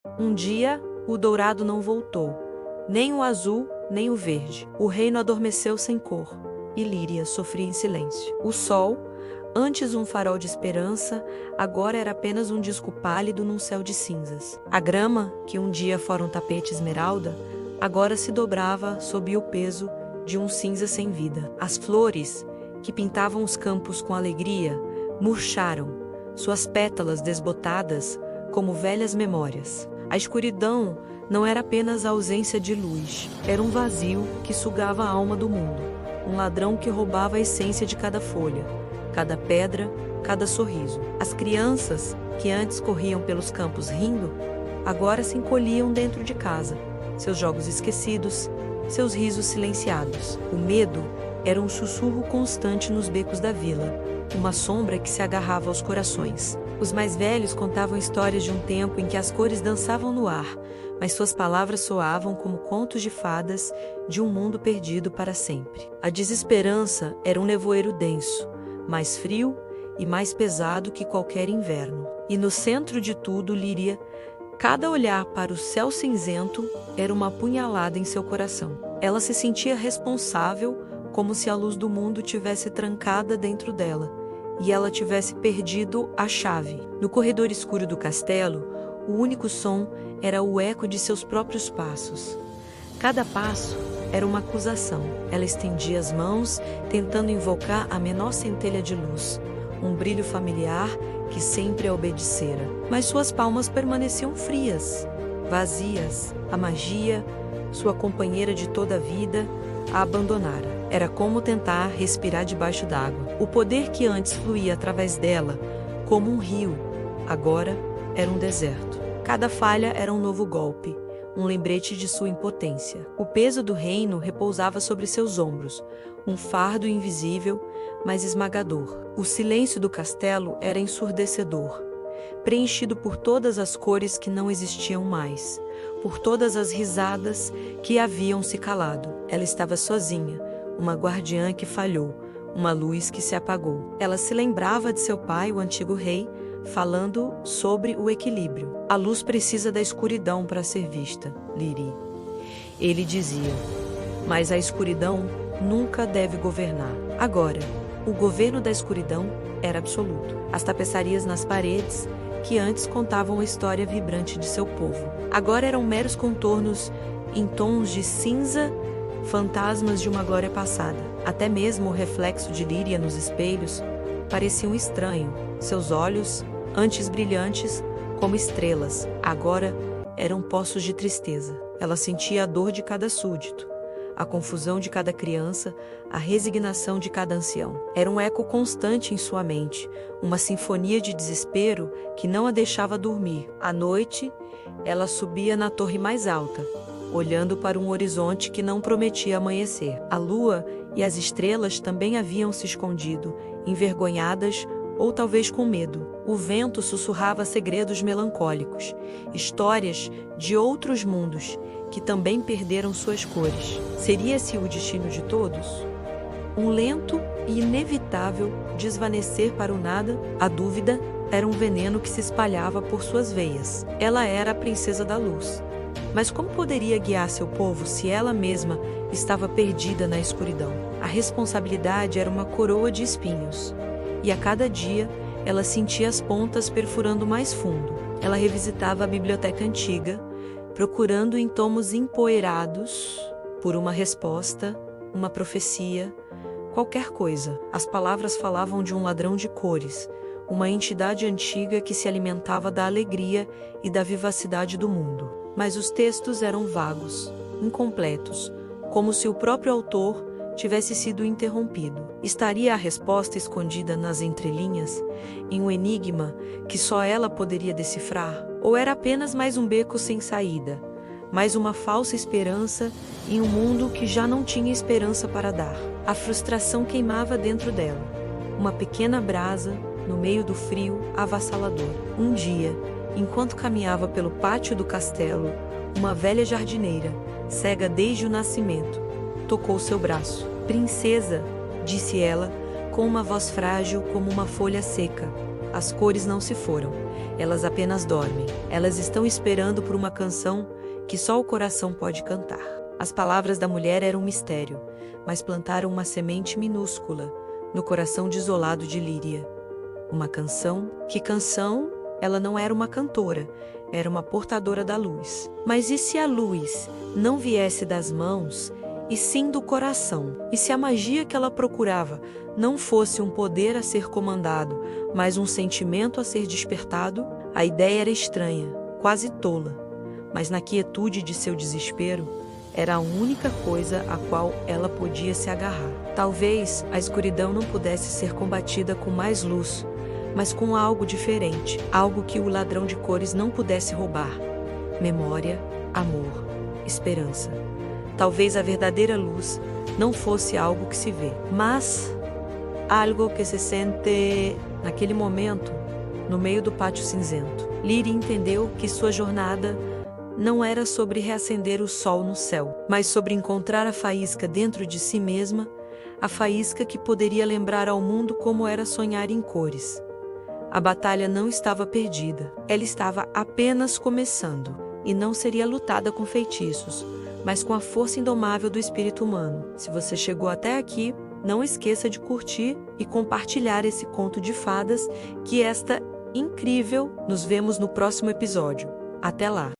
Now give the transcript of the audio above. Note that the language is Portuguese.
Um dia, o dourado não voltou, nem o azul, nem o verde. O reino adormeceu sem cor, e Líria sofria em silêncio. O sol, antes um farol de esperança, agora era apenas um disco pálido num céu de cinzas. A grama, que um dia fora um tapete esmeralda, agora se dobrava sob o peso de um cinza sem vida. As flores, que pintavam os campos com alegria, murcharam, suas pétalas desbotadas como velhas memórias. A escuridão não era apenas a ausência de luz, era um vazio que sugava a alma do mundo, um ladrão que roubava a essência de cada folha, cada pedra, cada sorriso. As crianças, que antes corriam pelos campos rindo, agora se encolhiam dentro de casa, seus jogos esquecidos, seus risos silenciados. O medo era um sussurro constante nos becos da vila, uma sombra que se agarrava aos corações. Os mais velhos contavam histórias de um tempo em que as cores dançavam no ar, mas suas palavras soavam como contos de fadas de um mundo perdido para sempre. A desesperança era um nevoeiro denso, mais frio e mais pesado que qualquer inverno. E no centro de tudo, Líria, cada olhar para o céu cinzento era uma punhalada em seu coração. Ela se sentia responsável, como se a luz do mundo tivesse trancada dentro dela, e ela tivesse perdido a chave. No corredor escuro do castelo, o único som era o eco de seus próprios passos. Cada passo era uma acusação. Ela estendia as mãos, tentando invocar a menor centelha de luz, um brilho familiar que sempre a obedecera. Mas suas palmas permaneciam frias, vazias. A magia, sua companheira de toda a vida, a abandonara. Era como tentar respirar debaixo d'água. O poder que antes fluía através dela, como um rio, agora era um deserto. Cada falha era um novo golpe, um lembrete de sua impotência. O peso do reino repousava sobre seus ombros, um fardo invisível, mas esmagador. O silêncio do castelo era ensurdecedor, preenchido por todas as cores que não existiam mais, por todas as risadas que haviam se calado. Ela estava sozinha, uma guardiã que falhou, uma luz que se apagou. Ela se lembrava de seu pai, o antigo rei, falando sobre o equilíbrio. A luz precisa da escuridão para ser vista, Líria. Ele dizia, mas a escuridão nunca deve governar. Agora, o governo da escuridão era absoluto. As tapeçarias nas paredes, que antes contavam a história vibrante de seu povo, agora eram meros contornos em tons de cinza, fantasmas de uma glória passada. Até mesmo o reflexo de Líria nos espelhos parecia um estranho. Seus olhos, antes brilhantes como estrelas, agora eram poços de tristeza. Ela sentia a dor de cada súdito, a confusão de cada criança, a resignação de cada ancião. Era um eco constante em sua mente, uma sinfonia de desespero que não a deixava dormir. À noite, ela subia na torre mais alta, olhando para um horizonte que não prometia amanhecer. A lua e as estrelas também haviam se escondido, envergonhadas ou talvez com medo. O vento sussurrava segredos melancólicos, histórias de outros mundos que também perderam suas cores. Seria esse o destino de todos? Um lento e inevitável desvanecer para o nada? A dúvida era um veneno que se espalhava por suas veias. Ela era a princesa da luz. Mas como poderia guiar seu povo se ela mesma estava perdida na escuridão? A responsabilidade era uma coroa de espinhos, e a cada dia ela sentia as pontas perfurando mais fundo. Ela revisitava a biblioteca antiga, procurando em tomos empoeirados por uma resposta, uma profecia, qualquer coisa. As palavras falavam de um ladrão de cores, uma entidade antiga que se alimentava da alegria e da vivacidade do mundo. Mas os textos eram vagos, incompletos, como se o próprio autor tivesse sido interrompido. Estaria a resposta escondida nas entrelinhas, em um enigma que só ela poderia decifrar? Ou era apenas mais um beco sem saída, mais uma falsa esperança em um mundo que já não tinha esperança para dar? A frustração queimava dentro dela, uma pequena brasa no meio do frio avassalador. Um dia, enquanto caminhava pelo pátio do castelo, uma velha jardineira, cega desde o nascimento, tocou seu braço. "Princesa", disse ela, com uma voz frágil como uma folha seca, As cores não se foram. Elas apenas dormem. Elas estão esperando por uma canção que só o coração pode cantar. As palavras da mulher eram um mistério, mas plantaram uma semente minúscula no coração desolado de Líria. Uma canção? Que canção? Ela não era uma cantora, era uma portadora da luz. Mas e se a luz não viesse das mãos, e sim do coração? E se a magia que ela procurava não fosse um poder a ser comandado, mas um sentimento a ser despertado? A ideia era estranha, quase tola, mas na quietude de seu desespero, era a única coisa a qual ela podia se agarrar. Talvez a escuridão não pudesse ser combatida com mais luz, mas com algo diferente, algo que o ladrão de cores não pudesse roubar. Memória, amor, esperança. Talvez a verdadeira luz não fosse algo que se vê, mas algo que se sente. Naquele momento, no meio do pátio cinzento, Líria entendeu que sua jornada não era sobre reacender o sol no céu, mas sobre encontrar a faísca dentro de si mesma, a faísca que poderia lembrar ao mundo como era sonhar em cores. A batalha não estava perdida, ela estava apenas começando, e não seria lutada com feitiços, mas com a força indomável do espírito humano. Se você chegou até aqui, não esqueça de curtir e compartilhar esse conto de fadas, que esta incrível. Nos vemos no próximo episódio. Até lá!